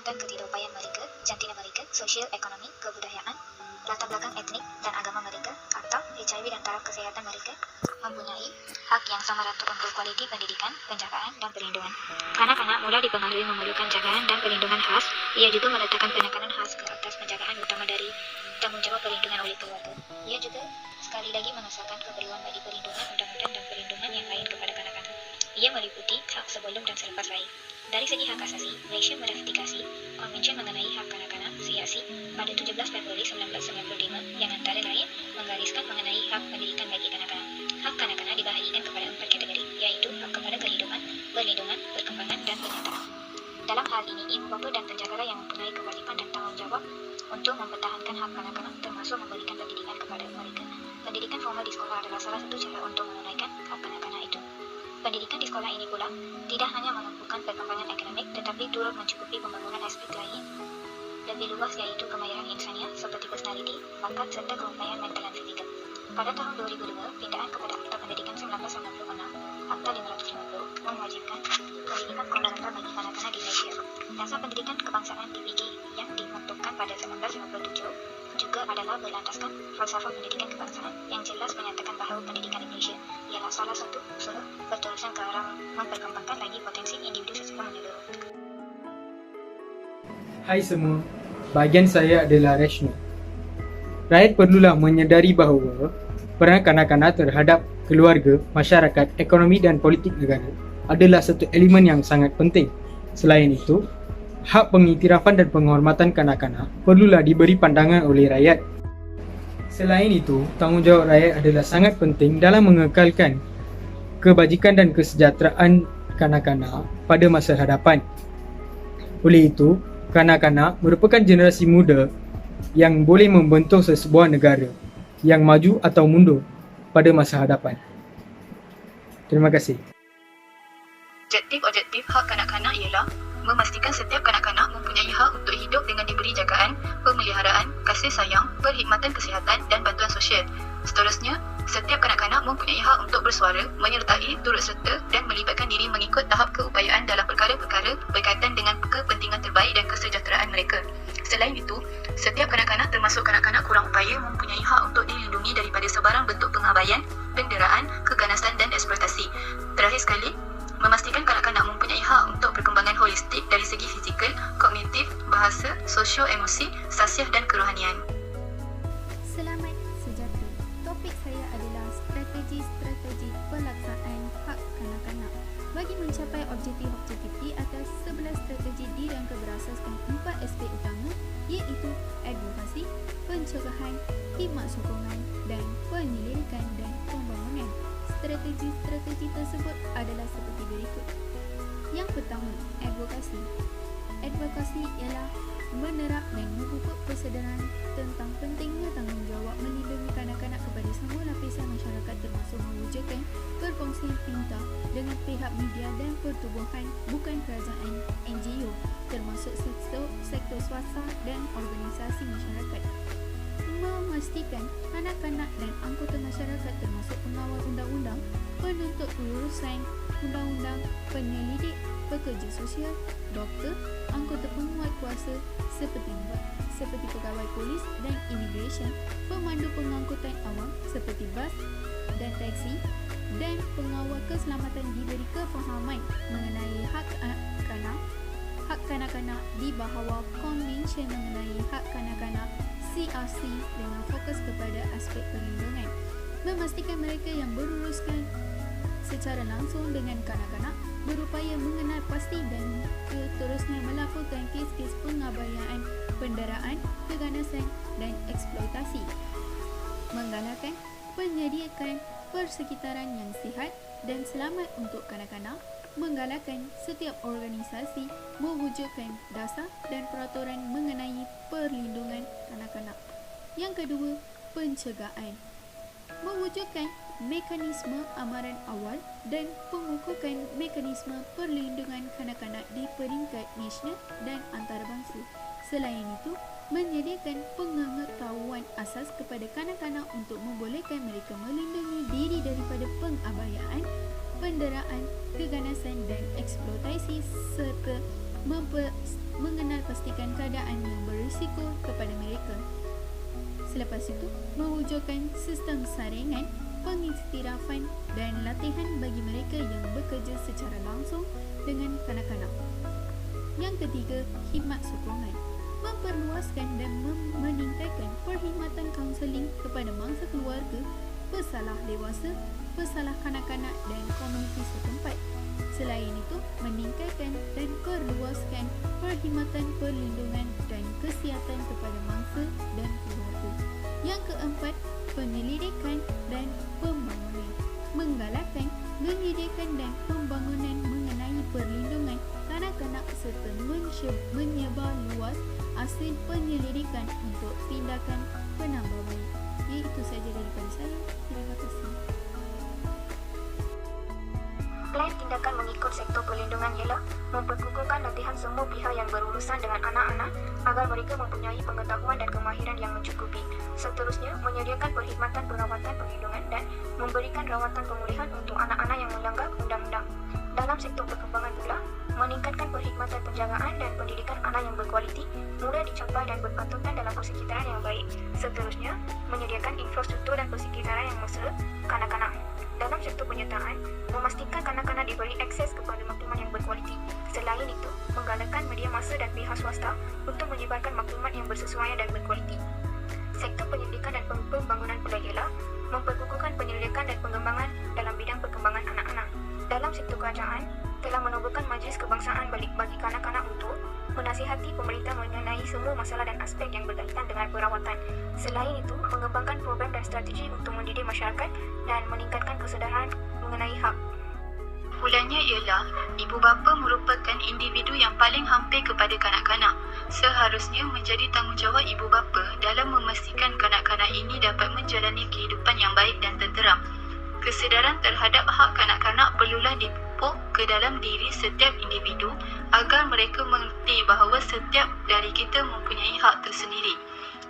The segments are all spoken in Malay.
keadaan dan ketidakupayaan mereka, jantina mereka, sosial, ekonomi, kebudayaan, latar belakang etnik dan agama mereka, atau HIV dan taraf kesehatan mereka, mempunyai hak yang sama rata untuk kualiti pendidikan, penjagaan, dan perlindungan. Kanak-kanak mula dipengaruhi memerlukan jagaan dan perlindungan khas. Ia juga meletakkan penekanan khas ke atas penjagaan utama dari tanggung jawab perlindungan oleh keluarga. Ia juga sekali lagi mengesahkan keperluan bagi perlindungan undang-undang dan perlindungan yang lain kepada kanak-kanak. Ia meliputi hak sebelum dan selepas lahir. Dari segi hak asasi, Malaysia meratifikasi Konvensyen mengenai Hak Kanak-kanak (CRC) pada 17 Februari 1995 yang antara lain menggariskan mengenai hak pendidikan bagi kanak-kanak. Hak kanak-kanak dibahagikan kepada 4 kategori, iaitu hak kepada kehidupan, perlindungan, perkembangan, dan penyertaan. Dalam hal ini, ibu bapa dan penjaga yang mempunyai kewajipan dan tanggungjawab untuk mempertahankan hak kanak-kanak termasuk memberikan pendidikan kepada mereka. Pendidikan formal di sekolah adalah salah satu cara untuk menunaikan hak kanak-kanak itu. Pendidikan di sekolah ini pula tidak hanya menumbuhkan perkembangan akademik tetapi turut mencukupi pembangunan aspek lain lebih luas, yaitu kemahiran insaniah seperti personaliti, bakat serta keupayaan mental dan fizikal. Pada tahun 2002, pindaan kepada Akta Pendidikan 1996, Akta 550, mewajibkan pendidikan sekolah bagi kanak-kanak di Malaysia. Dasar Pendidikan Kebangsaan DPK yang dibentukkan pada 1957 juga adalah berlandaskan falsafah pendidikan kebangsaan yang jelas menyatakan bahawa pendidikan Indonesia ialah salah satu usaha berterusan ke arah memperkembangkan lagi potensi individu secara menyeluruh. Hai semua, bahagian saya adalah Rashno. Rakyat perlulah menyedari bahawa peran kanak-kanak terhadap keluarga, masyarakat, ekonomi dan politik negara adalah satu elemen yang sangat penting. Selain itu, hak pengiktirafan dan penghormatan kanak-kanak perlulah diberi pandangan oleh rakyat. Selain itu, tanggungjawab rakyat adalah sangat penting dalam mengekalkan kebajikan dan kesejahteraan kanak-kanak pada masa hadapan. Oleh itu, kanak-kanak merupakan generasi muda yang boleh membentuk sesebuah negara yang maju atau mundur pada masa hadapan. Terima kasih. Objektif hak kanak-kanak ialah memastikan setiap kanak-kanak mempunyai hak untuk hidup dengan diberi jagaan, pemeliharaan, kasih sayang, perkhidmatan kesihatan dan bantuan sosial. Seterusnya, setiap kanak-kanak mempunyai hak untuk bersuara, menyertai, turut serta dan melibatkan diri mengikut tahap keupayaan dalam perkara-perkara berkaitan dengan kepentingan terbaik dan kesejahteraan mereka. Selain itu, setiap kanak-kanak termasuk kanak-kanak kurang upaya mempunyai hak untuk dilindungi daripada sebarang bentuk pengabaian, penderaan, keganasan dan eksploitasi. Terakhir sekali, memastikan kanak-kanak mempunyai hak untuk perkembangan holistik dari segi fizikal, kognitif, bahasa, sosio-emosi, sasiah dan kerohanian. Selamat sejahtera. Topik saya adalah strategi-strategi pelaksanaan hak kanak-kanak. Bagi mencapai objektif-objektif di atas, 11 strategi dirangka berasaskan 4 aspek utama, iaitu advokasi, pencegahan, khidmat sokongan dan penyelidikan dan pembangunan. Strategi-strategi tersebut adalah seperti berikut. Yang pertama, advokasi. Advokasi ialah menerap dan memupuk kesedaran tentang pentingnya tanggungjawab melindungi kanak-kanak kepada semua lapisan masyarakat, termasuk mewujudkan perkongsian pintar dengan pihak media dan pertubuhan bukan kerajaan NGO, termasuk sektor swasta dan organisasi masyarakat. Memastikan kanak-kanak dan anggota masyarakat termasuk pengawal undang-undang, penuntut urusan undang-undang, penyelidik, pekerja sosial, doktor, anggota penguat kuasa seperti pegawai polis dan imigresen, pemandu pengangkutan awam seperti bas dan taksi, dan pengawal keselamatan diberi kefahaman mengenai hak kanak-kanak di bawah Konvensyen mengenai Hak Kanak-kanak CRC dengan fokus kepada aspek perlindungan. Memastikan mereka yang beruruskan secara langsung dengan kanak-kanak berupaya mengenal pasti dan seterusnya melaporkan kes-kes pengabaian, penderaan, keganasan dan eksploitasi. Menggalakkan penyediaan persekitaran yang sihat dan selamat untuk kanak-kanak. Menggalakkan setiap organisasi mewujudkan dasar dan peraturan mengenai perlindungan kanak-kanak. Yang kedua, pencegahan. Mewujudkan mekanisme amaran awal dan pengukuhan mekanisme perlindungan kanak-kanak di peringkat nasional dan antarabangsa. Selain itu, menyediakan pengetahuan asas kepada kanak-kanak untuk membolehkan mereka melindungi diri daripada pengabaian, penderaan, keganasan dan eksploitasi serta mengenal pastikan keadaan yang berisiko kepada mereka. Selepas itu, mewujudkan sistem saringan, pengistirafan dan latihan bagi mereka yang bekerja secara langsung dengan kanak-kanak. Yang ketiga, khidmat sokongan. Memperluaskan dan meningkatkan perkhidmatan kaunseling kepada mangsa keluarga, pesalah dewasa, pesalah kanak-kanak dan komuniti setempat. Selain itu, meningkatkan dan perluaskan perkhidmatan perlindungan dan kesihatan kepada mangsa dan keluarga. Yang keempat, penyelidikan dan pembangunan. Menggalakkan penyelidikan dan pembangunan mengenai perlindungan kanak-kanak serta menyebar luas hasil penyelidikan untuk tindakan penambahbaik. Itu sahaja daripada saya. Terima kasih. Plan tindakan mengikut sektor perlindungan ialah memperkukuhkan latihan semua pihak yang berurusan dengan anak-anak agar mereka mempunyai pengetahuan dan kemahiran yang mencukupi. Seterusnya, menyediakan perkhidmatan perawatan perlindungan dan memberikan rawatan pemulihan untuk anak-anak yang melanggar undang-undang. Dalam sektor perkembangan pula, meningkatkan perkhidmatan penjagaan dan pendidikan anak yang berkualiti, mudah dicapai dan berpatutan dalam persekitaran yang baik. Seterusnya, menyediakan infrastruktur dan persekitaran yang mesra kanak-kanak. Dalam sektor penyertaan, memastikan kanak-kanak diberi akses kepada maklumat yang berkualiti. Selain itu, menggalakkan media massa dan pihak swasta untuk menyebarkan maklumat yang bersesuaian dan berkualiti. Sektor penyelidikan dan pembangunan pula ialah memperkukuhkan penyelidikan dan pengembangan dalam bidang perkembangan anak-anak. Dalam sektor kerajaan, telah menubuhkan majlis kebangsaan bagi kanak-kanak untuk menasihati pemerintah mengenai semua masalah dan aspek yang berkaitan dengan perawatan. Selain itu, mengembangkan program dan strategi untuk mendidik masyarakat dan meningkatkan kesedaran mengenai hak. Kesimpulannya ialah, ibu bapa merupakan individu yang paling hampir kepada kanak-kanak. Seharusnya menjadi tanggungjawab ibu bapa dalam memastikan kanak-kanak ini dapat menjalani kehidupan yang baik dan tenteram. Kesedaran terhadap hak kanak-kanak perlulah dipupuk ke dalam diri setiap individu agar mereka mengerti bahawa setiap dari kita mempunyai hak tersendiri.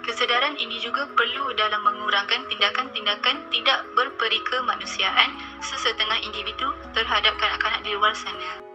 Kesedaran ini juga perlu dalam mengurangkan tindakan-tindakan tidak berperikemanusiaan sesetengah individu terhadap kanak-kanak di luar sana.